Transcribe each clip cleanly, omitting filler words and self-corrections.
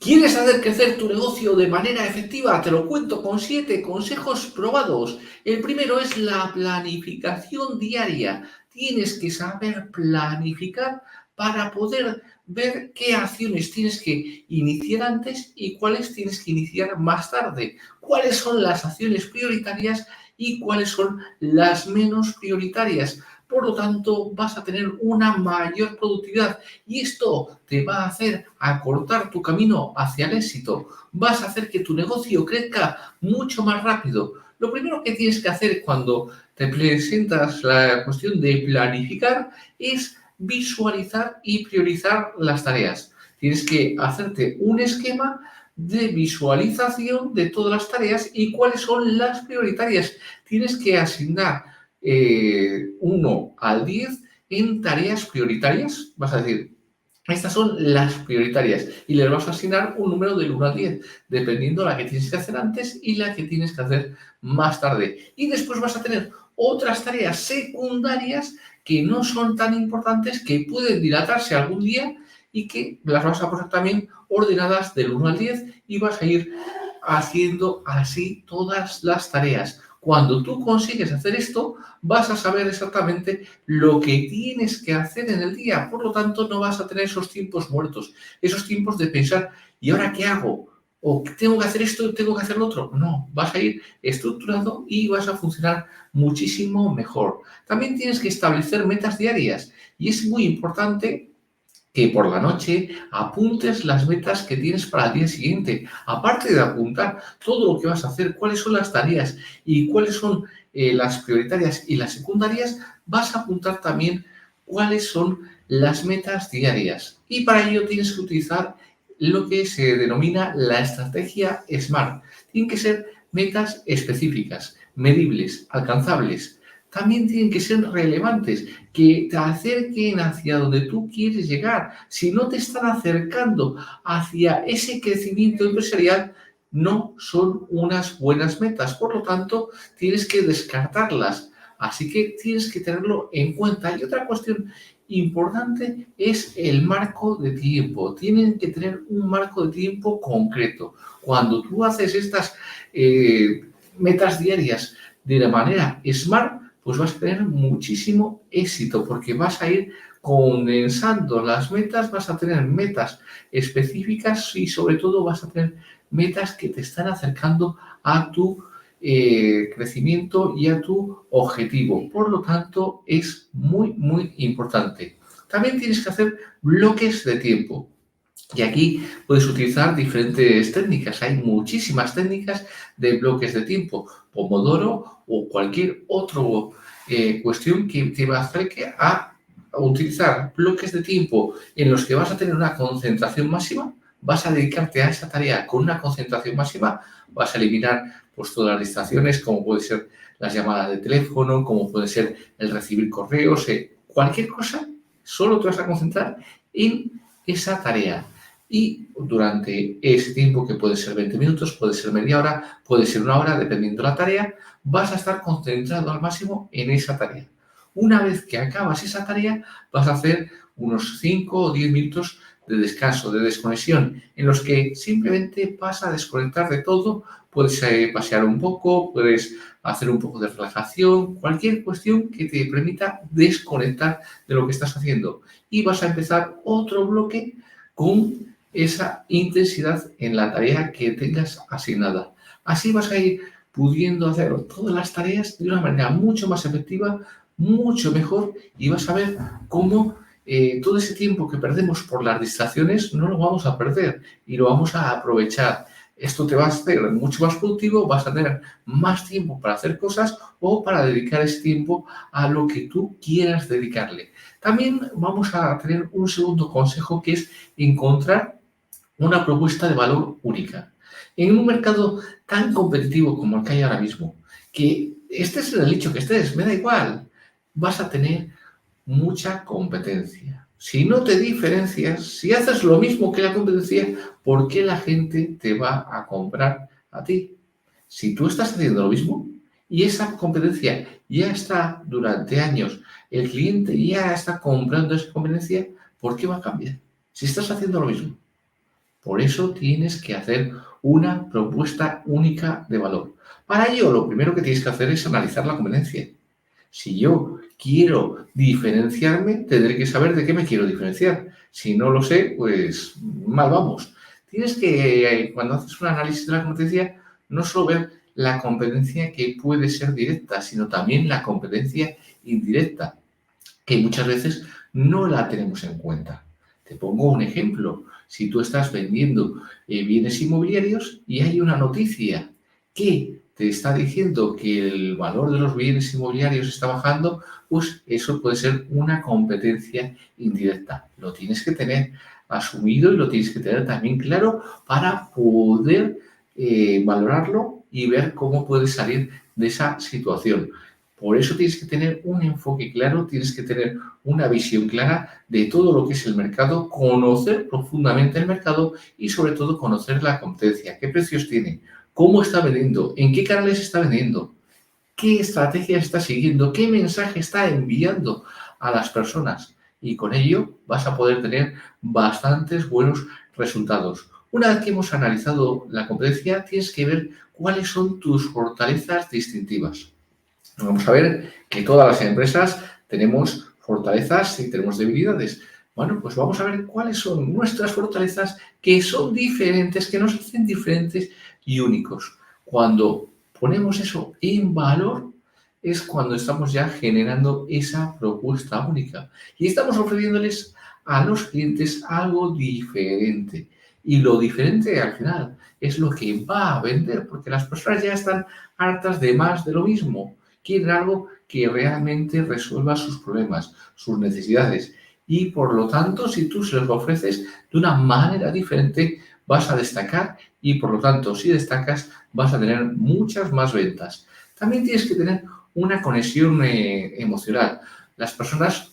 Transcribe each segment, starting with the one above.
¿Quieres hacer crecer tu negocio de manera efectiva? Te lo cuento con 7 consejos probados. El primero es la planificación diaria. Tienes que saber planificar para poder ver qué acciones tienes que iniciar antes y cuáles tienes que iniciar más tarde. Cuáles son las acciones prioritarias y cuáles son las menos prioritarias. Por lo tanto, vas a tener una mayor productividad y esto te va a hacer acortar tu camino hacia el éxito. Vas a hacer que tu negocio crezca mucho más rápido. Lo primero que tienes que hacer cuando te presentas la cuestión de planificar es visualizar y priorizar las tareas. Tienes que hacerte un esquema de visualización de todas las tareas y cuáles son las prioritarias. Tienes que asignar 1 al 10 en tareas prioritarias. Vas a decir, estas son las prioritarias y les vas a asignar un número del 1 al 10, dependiendo la que tienes que hacer antes y la que tienes que hacer más tarde. Y después vas a tener otras tareas secundarias que no son tan importantes, que pueden dilatarse algún día y que las vas a poner también ordenadas del 1 al 10 y vas a ir haciendo así todas las tareas. Cuando tú consigues hacer esto, vas a saber exactamente lo que tienes que hacer en el día. Por lo tanto, no vas a tener esos tiempos muertos, esos tiempos de pensar, ¿y ahora qué hago? ¿O tengo que hacer esto, tengo que hacer lo otro? No, vas a ir estructurado y vas a funcionar muchísimo mejor. También tienes que establecer metas diarias y es muy importante que por la noche apuntes las metas que tienes para el día siguiente. Aparte de apuntar todo lo que vas a hacer, cuáles son las tareas y cuáles son las prioritarias y las secundarias, vas a apuntar también cuáles son las metas diarias. Y para ello tienes que utilizar lo que se denomina la estrategia SMART. Tienen que ser metas específicas, medibles, alcanzables. También tienen que ser relevantes, que te acerquen hacia donde tú quieres llegar. Si no te están acercando hacia ese crecimiento empresarial, no son unas buenas metas. Por lo tanto, tienes que descartarlas. Así que tienes que tenerlo en cuenta. Y otra cuestión importante es el marco de tiempo. Tienen que tener un marco de tiempo concreto. Cuando tú haces estas metas diarias de la manera SMART, pues vas a tener muchísimo éxito porque vas a ir condensando las metas, vas a tener metas específicas y sobre todo vas a tener metas que te están acercando a tu crecimiento y a tu objetivo. Por lo tanto, es muy, muy importante. También tienes que hacer bloques de tiempo. Y aquí puedes utilizar diferentes técnicas. Hay muchísimas técnicas de bloques de tiempo, Pomodoro o cualquier otra cuestión que te va a hacer a utilizar bloques de tiempo en los que vas a tener una concentración máxima, vas a dedicarte a esa tarea con una concentración máxima, vas a eliminar pues, todas las distracciones, como puede ser las llamadas de teléfono, como puede ser el recibir correos, cualquier cosa, solo te vas a concentrar en esa tarea. Y durante ese tiempo, que puede ser 20 minutos, puede ser media hora, puede ser 1 hora, dependiendo de la tarea, vas a estar concentrado al máximo en esa tarea. Una vez que acabas esa tarea, vas a hacer unos 5 o 10 minutos de descanso, de desconexión, en los que simplemente vas a desconectar de todo, puedes pasear un poco, puedes hacer un poco de relajación, cualquier cuestión que te permita desconectar de lo que estás haciendo. Y vas a empezar otro bloque con esa intensidad en la tarea que tengas asignada. Así vas a ir pudiendo hacer todas las tareas de una manera mucho más efectiva, mucho mejor y vas a ver cómo todo ese tiempo que perdemos por las distracciones no lo vamos a perder y lo vamos a aprovechar. Esto te va a hacer mucho más productivo, vas a tener más tiempo para hacer cosas o para dedicar ese tiempo a lo que tú quieras dedicarle. También vamos a tener un segundo consejo, que es encontrar una propuesta de valor única. En un mercado tan competitivo como el que hay ahora mismo, que estés en el nicho que estés, me da igual, vas a tener mucha competencia. Si no te diferencias, si haces lo mismo que la competencia, ¿por qué la gente te va a comprar a ti? Si tú estás haciendo lo mismo y esa competencia ya está durante años, el cliente ya está comprando esa competencia, ¿por qué va a cambiar? Si estás haciendo lo mismo. Por eso tienes que hacer una propuesta única de valor. Para ello, lo primero que tienes que hacer es analizar la competencia. Si yo quiero diferenciarme, tendré que saber de qué me quiero diferenciar. Si no lo sé, pues mal vamos. Tienes que, cuando haces un análisis de la competencia, no solo ver la competencia que puede ser directa, sino también la competencia indirecta, que muchas veces no la tenemos en cuenta. Te pongo un ejemplo. Si tú estás vendiendo bienes inmobiliarios y hay una noticia que te está diciendo que el valor de los bienes inmobiliarios está bajando, pues eso puede ser una competencia indirecta. Lo tienes que tener asumido y lo tienes que tener también claro para poder valorarlo y ver cómo puedes salir de esa situación. Por eso tienes que tener un enfoque claro, tienes que tener una visión clara de todo lo que es el mercado, conocer profundamente el mercado y sobre todo conocer la competencia, qué precios tiene, cómo está vendiendo, en qué canales está vendiendo, qué estrategia está siguiendo, qué mensaje está enviando a las personas. Y con ello vas a poder tener bastantes buenos resultados. Una vez que hemos analizado la competencia, tienes que ver cuáles son tus fortalezas distintivas. Vamos a ver que todas las empresas tenemos fortalezas y tenemos debilidades. Bueno, pues vamos a ver cuáles son nuestras fortalezas que son diferentes, que nos hacen diferentes y únicos. Cuando ponemos eso en valor, es cuando estamos ya generando esa propuesta única y estamos ofreciéndoles a los clientes algo diferente. Y lo diferente al final es lo que va a vender, porque las personas ya están hartas de más de lo mismo. Quieren algo que realmente resuelva sus problemas, sus necesidades. Y por lo tanto, si tú se los ofreces de una manera diferente, vas a destacar y por lo tanto, si destacas, vas a tener muchas más ventas. También tienes que tener una conexión emocional. Las personas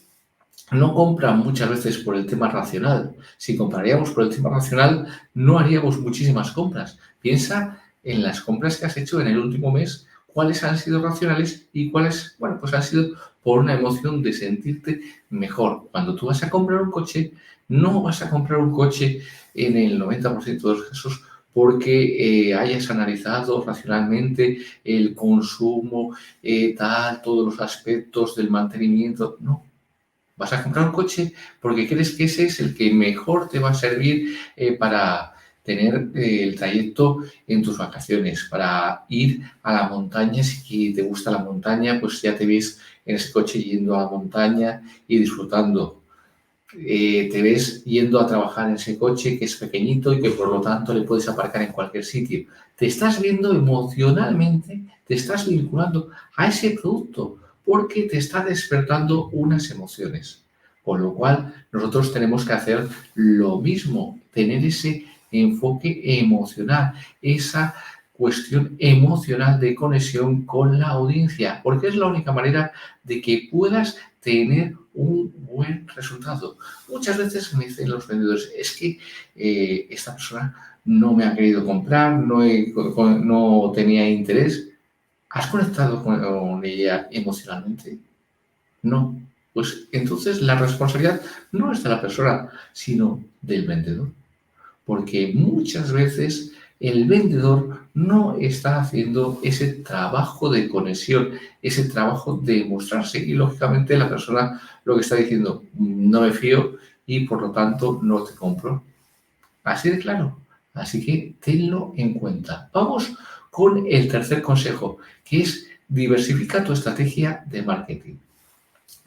no compran muchas veces por el tema racional. Si compraríamos por el tema racional, no haríamos muchísimas compras. Piensa en las compras que has hecho en el último mes, cuáles han sido racionales y cuáles, bueno, pues han sido por una emoción de sentirte mejor. Cuando tú vas a comprar un coche, no vas a comprar un coche en el 90% de los casos porque hayas analizado racionalmente el consumo, todos los aspectos del mantenimiento. No, vas a comprar un coche porque crees que ese es el que mejor te va a servir para tener el trayecto en tus vacaciones, para ir a la montaña. Si te gusta la montaña, pues ya te ves en ese coche yendo a la montaña y disfrutando. Te ves yendo a trabajar en ese coche que es pequeñito y que por lo tanto le puedes aparcar en cualquier sitio. Te estás viendo emocionalmente, te estás vinculando a ese producto porque te está despertando unas emociones. Con lo cual, nosotros tenemos que hacer lo mismo, tener ese enfoque emocional, esa cuestión emocional de conexión con la audiencia, porque es la única manera de que puedas tener un buen resultado. Muchas veces me dicen los vendedores, es que esta persona no me ha querido comprar, no tenía interés. ¿Has conectado con ella emocionalmente? No. Pues entonces la responsabilidad no es de la persona, sino del vendedor. Porque muchas veces el vendedor no está haciendo ese trabajo de conexión, ese trabajo de mostrarse y lógicamente la persona lo que está diciendo, no me fío y por lo tanto no te compro. Así de claro. Así que tenlo en cuenta. Vamos con el tercer consejo, que es diversifica tu estrategia de marketing.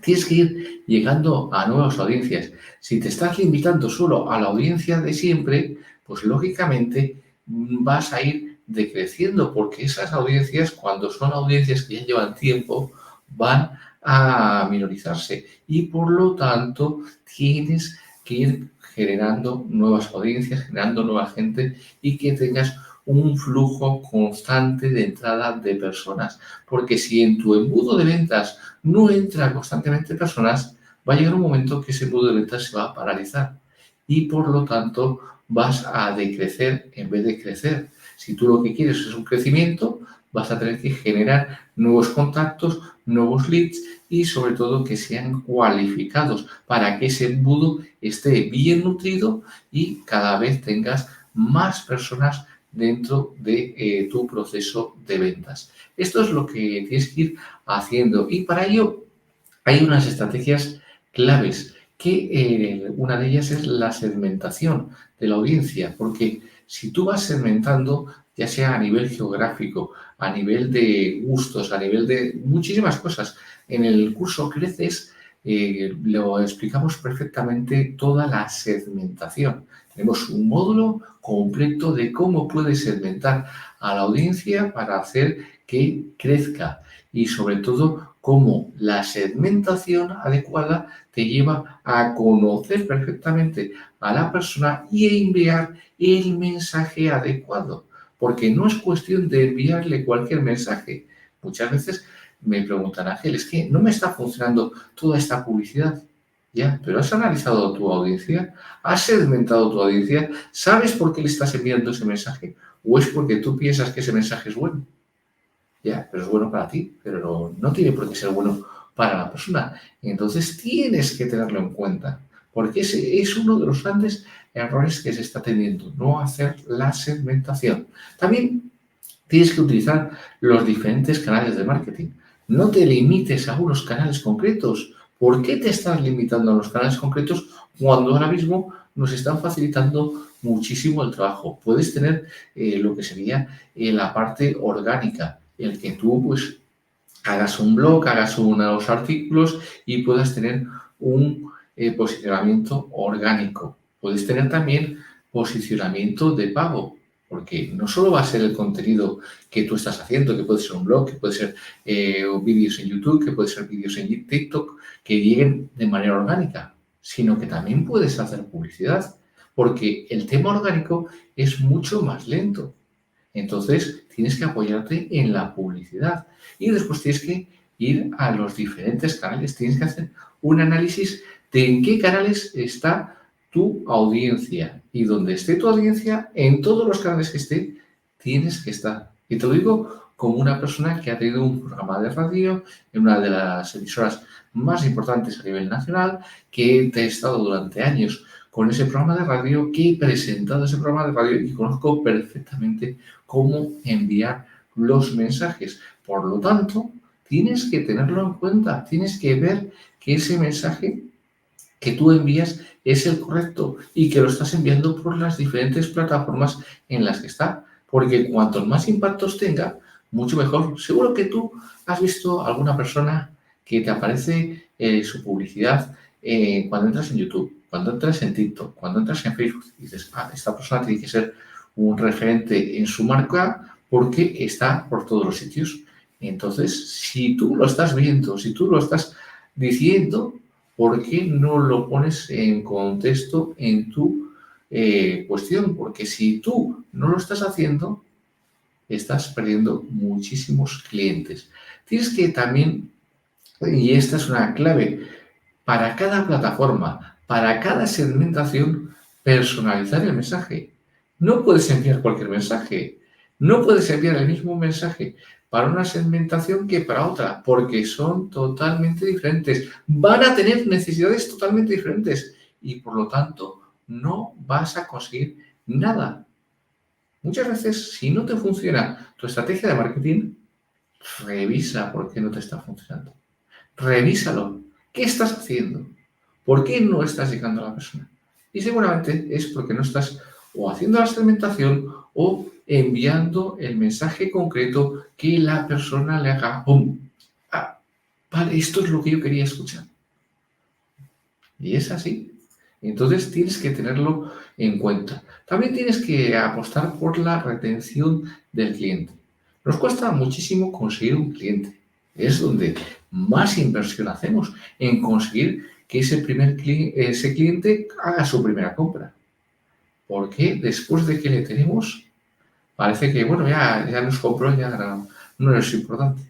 Tienes que ir llegando a nuevas audiencias. Si te estás limitando solo a la audiencia de siempre, pues lógicamente vas a ir decreciendo porque esas audiencias, cuando son audiencias que ya llevan tiempo, van a minorizarse y por lo tanto tienes que ir generando nuevas audiencias, generando nueva gente y que tengas un flujo constante de entrada de personas. Porque si en tu embudo de ventas no entra constantemente personas, va a llegar un momento que ese embudo de ventas se va a paralizar y por lo tanto vas a decrecer en vez de crecer. Si tú lo que quieres es un crecimiento, vas a tener que generar nuevos contactos, nuevos leads y sobre todo que sean cualificados para que ese embudo esté bien nutrido y cada vez tengas más personas dentro de tu proceso de ventas. Esto es lo que tienes que ir haciendo y para ello hay unas estrategias claves que una de ellas es la segmentación de la audiencia, porque si tú vas segmentando, ya sea a nivel geográfico, a nivel de gustos, a nivel de muchísimas cosas, en el curso Creces lo explicamos perfectamente toda la segmentación. Tenemos un módulo completo de cómo puedes segmentar a la audiencia para hacer que crezca y sobre todo cómo la segmentación adecuada te lleva a conocer perfectamente a la persona y a enviar el mensaje adecuado. Porque no es cuestión de enviarle cualquier mensaje. Muchas veces me preguntan, Ángel, es que no me está funcionando toda esta publicidad. Ya, pero ¿has analizado tu audiencia? ¿Has segmentado tu audiencia? ¿Sabes por qué le estás enviando ese mensaje? ¿O es porque tú piensas que ese mensaje es bueno? Ya, pero es bueno para ti, pero no tiene por qué ser bueno para la persona. Entonces tienes que tenerlo en cuenta, porque ese es uno de los grandes errores que se está teniendo, no hacer la segmentación. También tienes que utilizar los diferentes canales de marketing. No te limites a unos canales concretos. ¿Por qué te estás limitando a los canales concretos cuando ahora mismo nos están facilitando muchísimo el trabajo? Puedes tener lo que sería la parte orgánica, el que tú pues hagas un blog, hagas unos artículos y puedas tener un posicionamiento orgánico. Puedes tener también posicionamiento de pago, porque no solo va a ser el contenido que tú estás haciendo, que puede ser un blog, que puede ser vídeos en YouTube, que puede ser vídeos en TikTok, que lleguen de manera orgánica, sino que también puedes hacer publicidad, porque el tema orgánico es mucho más lento. Entonces, tienes que apoyarte en la publicidad y después tienes que ir a los diferentes canales. Tienes que hacer un análisis de en qué canales está tu audiencia y donde esté tu audiencia, en todos los canales que esté, tienes que estar. Y te lo digo como una persona que ha tenido un programa de radio en una de las emisoras más importantes a nivel nacional, que he estado durante años con ese programa de radio, que he presentado ese programa de radio y conozco perfectamente cómo enviar los mensajes. Por lo tanto, tienes que tenerlo en cuenta, tienes que ver que ese mensaje que tú envías es el correcto y que lo estás enviando por las diferentes plataformas en las que está. Porque cuantos más impactos tenga, mucho mejor. Seguro que tú has visto alguna persona que te aparece su publicidad cuando entras en YouTube, cuando entras en TikTok, cuando entras en Facebook. Y dices, esta persona tiene que ser un referente en su marca porque está por todos los sitios. Entonces, si tú lo estás viendo, si tú lo estás diciendo, ¿por qué no lo pones en contexto en tu cuestión? Porque si tú no lo estás haciendo, estás perdiendo muchísimos clientes. Tienes que también, y esta es una clave, para cada plataforma, para cada segmentación, personalizar el mensaje. No puedes enviar cualquier mensaje. No puedes enviar el mismo mensaje para una segmentación que para otra, porque son totalmente diferentes. Van a tener necesidades totalmente diferentes y por lo tanto no vas a conseguir nada. Muchas veces, si no te funciona tu estrategia de marketing, revisa por qué no te está funcionando. Revísalo. ¿Qué estás haciendo? ¿Por qué no estás llegando a la persona? Y seguramente es porque no estás o haciendo la segmentación o enviando el mensaje concreto que la persona le haga ¡pum! Ah, vale, esto es lo que yo quería escuchar. Y es así. Entonces tienes que tenerlo en cuenta. También tienes que apostar por la retención del cliente. Nos cuesta muchísimo conseguir un cliente. Es donde más inversión hacemos en conseguir que ese cliente haga su primera compra. Porque después de que le tenemos, parece que, bueno, ya nos compró, ya no es importante.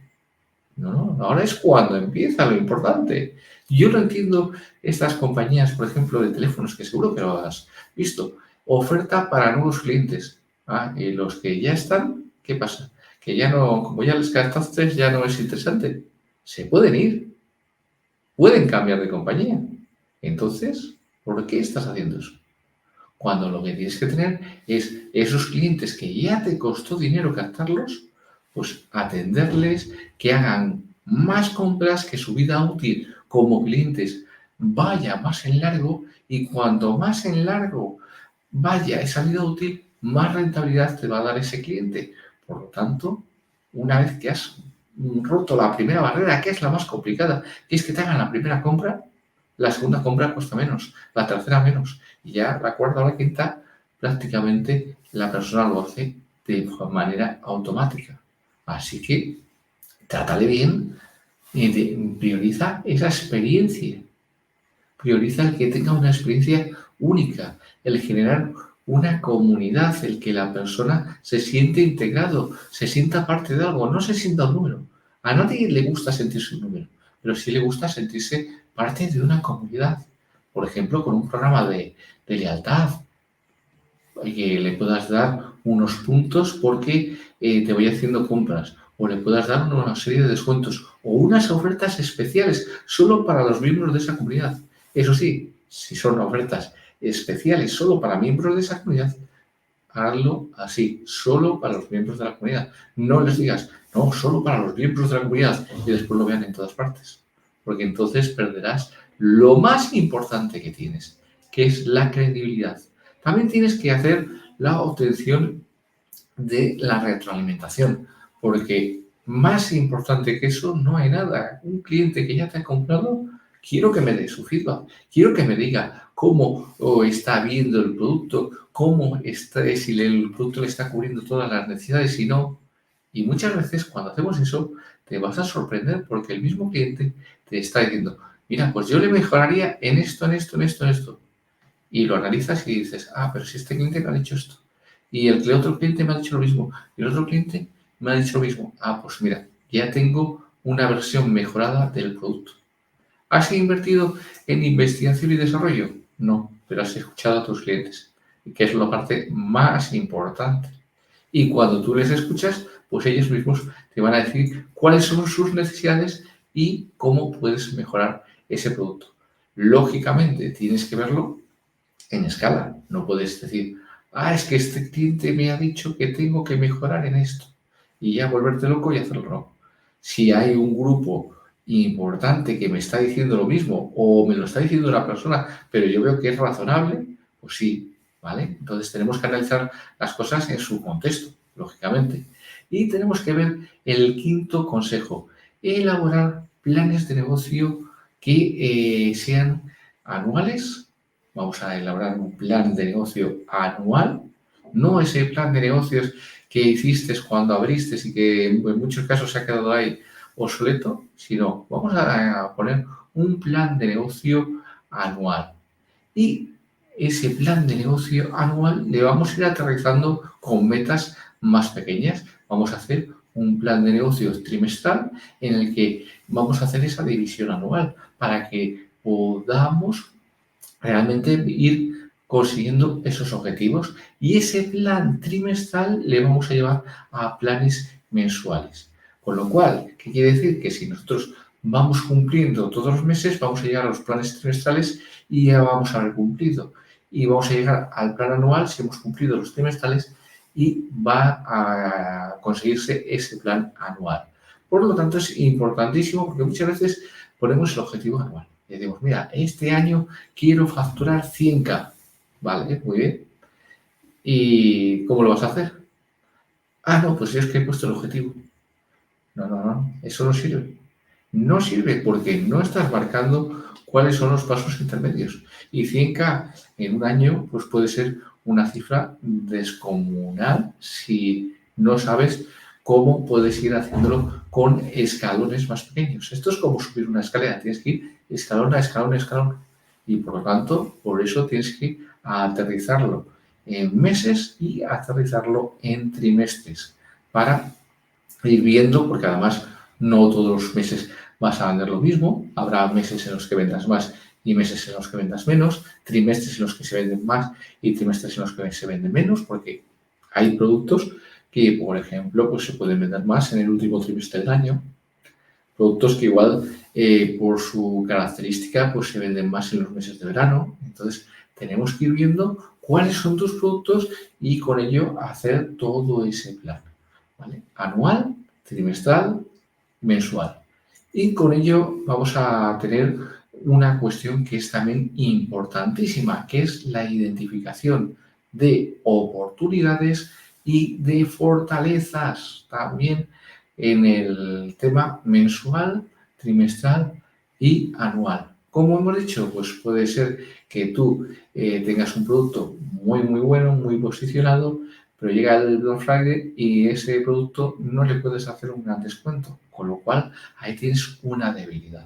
No, ahora es cuando empieza lo importante. Yo no entiendo estas compañías, por ejemplo, de teléfonos, que seguro que lo has visto. Oferta para nuevos clientes. Y los que ya están, ¿qué pasa? Que ya no, como ya les gastaste, ya no es interesante. Se pueden ir, pueden cambiar de compañía. Entonces, ¿por qué estás haciendo eso? Cuando lo que tienes que tener es esos clientes que ya te costó dinero captarlos, pues atenderles, que hagan más compras, que su vida útil como clientes vaya más en largo, y cuanto más en largo vaya esa vida útil, más rentabilidad te va a dar ese cliente. Por lo tanto, una vez que has roto la primera barrera, que es la más complicada, que es que te hagan la primera compra, la segunda compra cuesta menos, la tercera menos, y ya la cuarta o la quinta prácticamente la persona lo hace de manera automática. Así que trátale bien y prioriza esa experiencia. Prioriza el que tenga una experiencia única, el generar una comunidad, el que la persona se siente integrado, se sienta parte de algo, no se sienta un número. A nadie le gusta sentirse un número, pero sí le gusta sentirse parte de una comunidad. Por ejemplo, con un programa de lealtad, que le puedas dar unos puntos porque te voy haciendo compras, o le puedas dar una serie de descuentos o unas ofertas especiales solo para los miembros de esa comunidad. Eso sí, si son ofertas especiales solo para miembros de esa comunidad, hazlo así, solo para los miembros de la comunidad. No les digas, no, solo para los miembros de la comunidad, y después lo vean en todas partes, porque entonces perderás lo más importante que tienes, que es la credibilidad. También tienes que hacer la obtención de la retroalimentación, porque más importante que eso no hay nada. Un cliente que ya te ha comprado, quiero que me dé su feedback, quiero que me diga cómo está viendo el producto, cómo está, si el producto le está cubriendo todas las necesidades, y no. Y muchas veces cuando hacemos eso, te vas a sorprender porque el mismo cliente te está diciendo, mira, pues yo le mejoraría en esto, en esto, en esto, en esto. Y lo analizas y dices, ah, pero si este cliente me ha dicho esto, y el otro cliente me ha dicho lo mismo, y el otro cliente me ha dicho lo mismo, ah, pues mira, ya tengo una versión mejorada del producto. ¿Has invertido en investigación y desarrollo? No, pero has escuchado a tus clientes, que es la parte más importante. Y cuando tú les escuchas, pues ellos mismos te van a decir cuáles son sus necesidades y cómo puedes mejorar ese producto. Lógicamente, tienes que verlo en escala. No puedes decir, ah, es que este cliente me ha dicho que tengo que mejorar en esto, y ya volverte loco y hacerlo. No. Si hay un grupo importante que me está diciendo lo mismo, o me lo está diciendo una persona, pero yo veo que es razonable, pues sí, ¿vale? Entonces tenemos que analizar las cosas en su contexto, lógicamente. Y tenemos que ver el quinto consejo: elaborar planes de negocio que sean anuales. Vamos a elaborar un plan de negocio anual, no ese plan de negocios que hiciste cuando abriste y que en muchos casos se ha quedado ahí obsoleto, sino vamos a poner un plan de negocio anual. Y ese plan de negocio anual le vamos a ir aterrizando con metas más pequeñas. Vamos a hacer un plan de negocios trimestral en el que vamos a hacer esa división anual para que podamos realmente ir consiguiendo esos objetivos, y ese plan trimestral le vamos a llevar a planes mensuales. Con lo cual, ¿qué quiere decir? Que si nosotros vamos cumpliendo todos los meses, vamos a llegar a los planes trimestrales y ya vamos a haber cumplido. Y vamos a llegar al plan anual si hemos cumplido los trimestrales, y va a conseguirse ese plan anual. Por lo tanto, es importantísimo porque muchas veces ponemos el objetivo anual. Y decimos, mira, este año quiero facturar 100K. Vale, muy bien. ¿Y cómo lo vas a hacer? Ah, no, pues yo es que he puesto el objetivo. No, no, no, eso no sirve. No sirve porque no estás marcando cuáles son los pasos intermedios. Y 100K en un año, pues puede ser una cifra descomunal si no sabes cómo puedes ir haciéndolo con escalones más pequeños. Esto es como subir una escalera, tienes que ir escalón a escalón a escalón. Y por lo tanto, por eso tienes que ir a aterrizarlo en meses y aterrizarlo en trimestres para ir viendo, porque además no todos los meses vas a vender lo mismo. Habrá meses en los que vendas más y meses en los que vendas menos, trimestres en los que se venden más y trimestres en los que se venden menos, porque hay productos que, por ejemplo, pues se pueden vender más en el último trimestre del año. Productos que igual, por su característica, pues se venden más en los meses de verano. Entonces, tenemos que ir viendo cuáles son tus productos y con ello hacer todo ese plan, ¿vale? Anual, trimestral, mensual. Y con ello vamos a tener una cuestión que es también importantísima, que es la identificación de oportunidades y de fortalezas también en el tema mensual, trimestral y anual. Como hemos dicho, pues puede ser que tú tengas un producto muy bueno, muy posicionado, pero llega el Black Friday y ese producto no le puedes hacer un gran descuento, con lo cual ahí tienes una debilidad.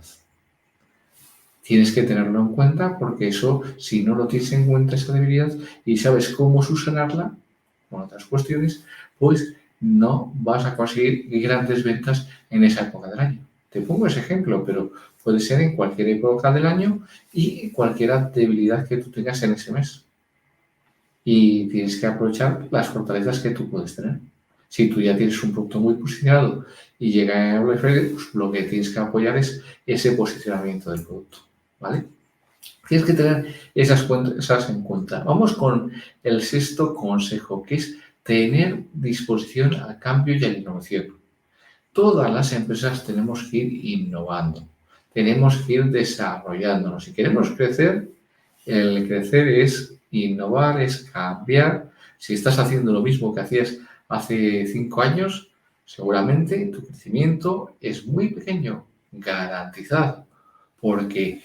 Tienes que tenerlo en cuenta porque eso, si no lo tienes en cuenta esa debilidad y sabes cómo subsanarla con otras cuestiones, pues no vas a conseguir grandes ventas en esa época del año. Te pongo ese ejemplo, pero puede ser en cualquier época del año y cualquier debilidad que tú tengas en ese mes. Y tienes que aprovechar las fortalezas que tú puedes tener. Si tú ya tienes un producto muy posicionado y llega a Black Friday, pues lo que tienes que apoyar es ese posicionamiento del producto, ¿vale? Tienes que tener esas cosas en cuenta. Vamos con el sexto consejo, que es tener disposición al cambio y a la innovación. Todas las empresas tenemos que ir innovando, tenemos que ir desarrollándonos. Si queremos crecer, el crecer es innovar, es cambiar. Si estás haciendo lo mismo que hacías hace 5 años, seguramente tu crecimiento es muy pequeño, garantizado, porque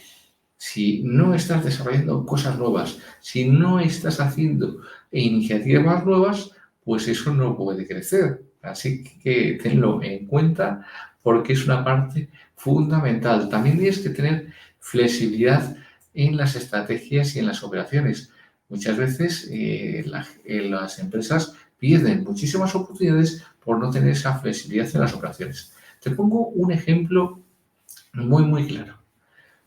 si no estás desarrollando cosas nuevas, si no estás haciendo iniciativas nuevas, pues eso no puede crecer. Así que tenlo en cuenta porque es una parte fundamental. También tienes que tener flexibilidad en las estrategias y en las operaciones. Muchas veces las empresas pierden muchísimas oportunidades por no tener esa flexibilidad en las operaciones. Te pongo un ejemplo muy claro.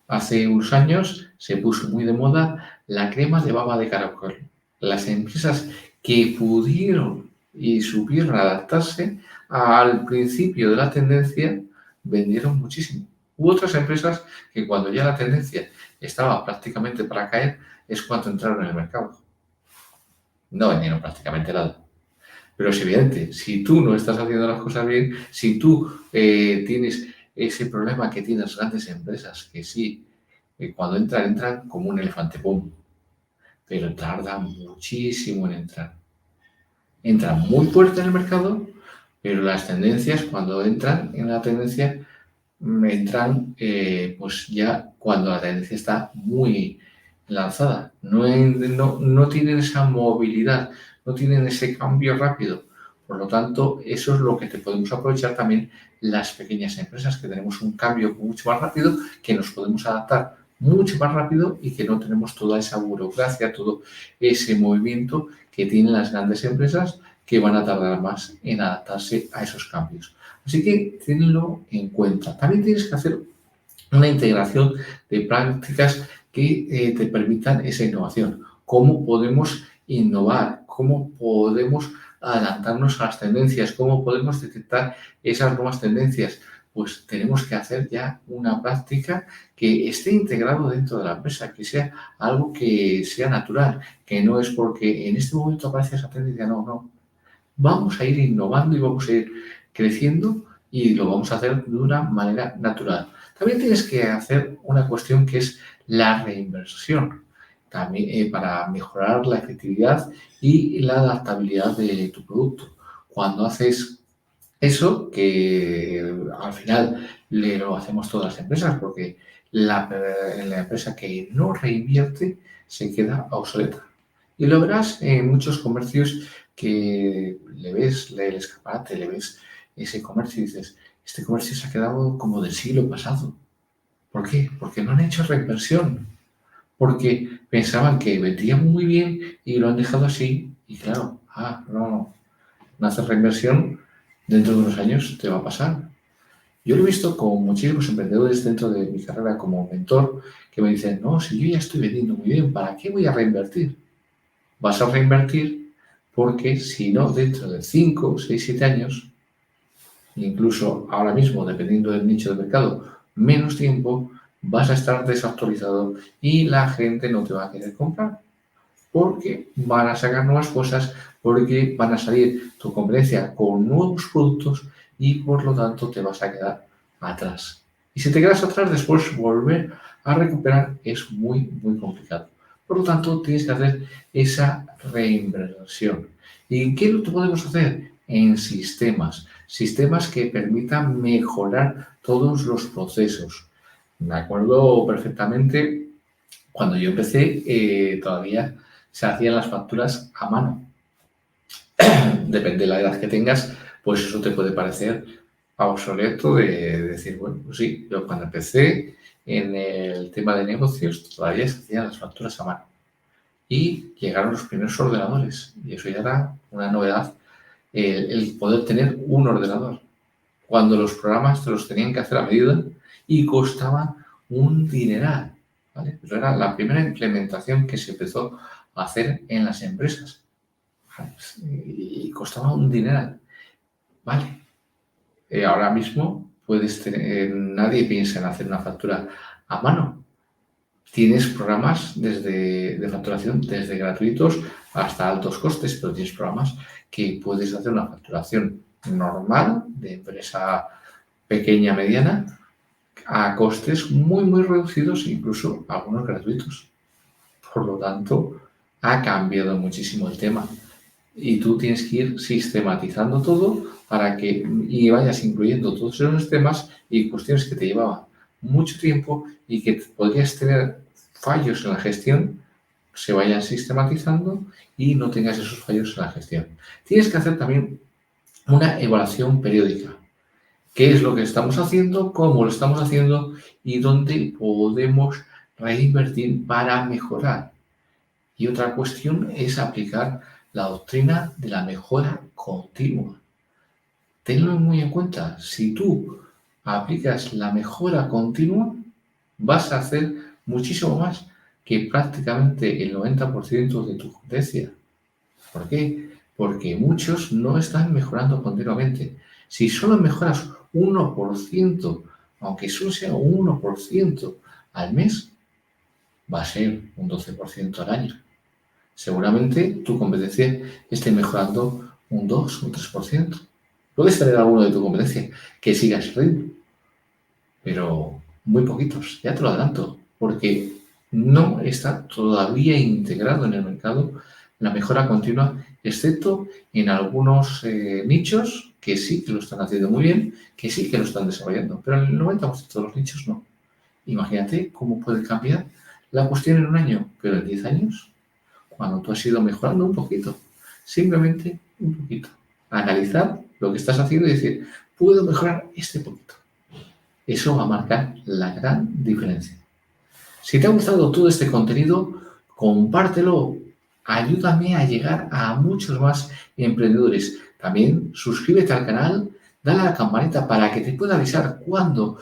Hace unos años se puso muy de moda la crema de baba de caracol. Las empresas que pudieron y supieron adaptarse al principio de la tendencia vendieron muchísimo. Hubo otras empresas que cuando ya la tendencia estaba prácticamente para caer es cuando entraron en el mercado. No vendieron prácticamente nada. Pero es evidente, si tú no estás haciendo las cosas bien, si tú tienes ese problema que tienen las grandes empresas, que sí, cuando entran como un elefante pum, pero tardan muchísimo en entrar. Entran muy fuerte en el mercado, pero las tendencias, cuando entran en la tendencia, entran pues ya cuando la tendencia está muy lanzada. No tienen esa movilidad, no tienen ese cambio rápido. Por lo tanto, eso es lo que te podemos aprovechar también las pequeñas empresas, que tenemos un cambio mucho más rápido, que nos podemos adaptar mucho más rápido y que no tenemos toda esa burocracia, todo ese movimiento que tienen las grandes empresas, que van a tardar más en adaptarse a esos cambios. Así que tenlo en cuenta. También tienes que hacer una integración de prácticas que te permitan esa innovación. ¿Cómo podemos innovar? ¿Cómo podemos adelantarnos a las tendencias? ¿Cómo podemos detectar esas nuevas tendencias? Pues tenemos que hacer ya una práctica que esté integrado dentro de la empresa, que sea algo que sea natural, que no es porque en este momento aparece esa tendencia, no. Vamos a ir innovando y vamos a ir creciendo y lo vamos a hacer de una manera natural. También tienes que hacer una cuestión que es la reinversión, también para mejorar la efectividad y la adaptabilidad de tu producto. Cuando haces eso, que al final lo hacemos todas las empresas, porque la empresa que no reinvierte se queda obsoleta. Y lo verás en muchos comercios que le ves el escaparate, le ves ese comercio y dices, este comercio se ha quedado como del siglo pasado. ¿Por qué? Porque no han hecho reinversión, porque pensaban que vendrían muy bien y lo han dejado así. Y claro, no haces reinversión, dentro de unos años te va a pasar. Yo lo he visto con muchísimos emprendedores dentro de mi carrera como mentor que me dicen, no, si yo ya estoy vendiendo muy bien, ¿para qué voy a reinvertir? Vas a reinvertir porque si no, dentro de 5, 6, 7 años, incluso ahora mismo, dependiendo del nicho de mercado, menos tiempo, vas a estar desactualizado y la gente no te va a querer comprar. porque van a sacar nuevas cosas, porque van a salir tu competencia con nuevos productos y por lo tanto te vas a quedar atrás. Y si te quedas atrás, después volver a recuperar es muy, muy complicado. Por lo tanto, tienes que hacer esa reinversión. ¿Y en qué lo podemos hacer? En sistemas. Sistemas que permitan mejorar todos los procesos. Me acuerdo perfectamente cuando yo empecé, todavía se hacían las facturas a mano. Depende de la edad que tengas, pues eso te puede parecer obsoleto de decir, bueno, pues sí, yo cuando empecé en el tema de negocios todavía se hacían las facturas a mano. Y llegaron los primeros ordenadores y eso ya era una novedad, el poder tener un ordenador. Cuando los programas te los tenían que hacer a medida y costaban un dineral, ¿vale? Pero era la primera implementación que se empezó a hacer en las empresas, ¿vale? Y costaba un dineral, ¿vale? Ahora mismo puedes tener, nadie piensa en hacer una factura a mano. Tienes programas de facturación desde gratuitos hasta altos costes, pero tienes programas que puedes hacer una facturación normal de empresa pequeña, mediana, a costes muy, muy reducidos, incluso algunos gratuitos. Por lo tanto, ha cambiado muchísimo el tema. Y tú tienes que ir sistematizando todo para que y vayas incluyendo todos esos temas y cuestiones que te llevaban mucho tiempo y que podrías tener fallos en la gestión, se vayan sistematizando y no tengas esos fallos en la gestión. Tienes que hacer también una evaluación periódica. ¿Qué es lo que estamos haciendo? ¿Cómo lo estamos haciendo? ¿Y dónde podemos reinvertir para mejorar? Y otra cuestión es aplicar la doctrina de la mejora continua. Tenlo muy en cuenta. Si tú aplicas la mejora continua, vas a hacer muchísimo más que prácticamente el 90% de tu competencia. ¿Por qué? Porque muchos no están mejorando continuamente. Si solo mejoras 1%, aunque solo sea un 1% al mes, va a ser un 12% al año. Seguramente tu competencia esté mejorando un 2, un 3%. Puedes tener alguno de tu competencia que siga ese ritmo, pero muy poquitos, ya te lo adelanto, porque no está todavía integrado en el mercado la mejora continua, excepto en algunos nichos que sí que lo están haciendo muy bien, que sí que lo están desarrollando, pero en el 90% de los nichos no. Imagínate cómo puede cambiar la cuestión en un año, pero en 10 años, cuando tú has ido mejorando un poquito, simplemente un poquito. Analizar lo que estás haciendo y decir, puedo mejorar este poquito. Eso va a marcar la gran diferencia. Si te ha gustado todo este contenido, compártelo. Ayúdame a llegar a muchos más emprendedores. También suscríbete al canal, dale a la campanita para que te pueda avisar cuando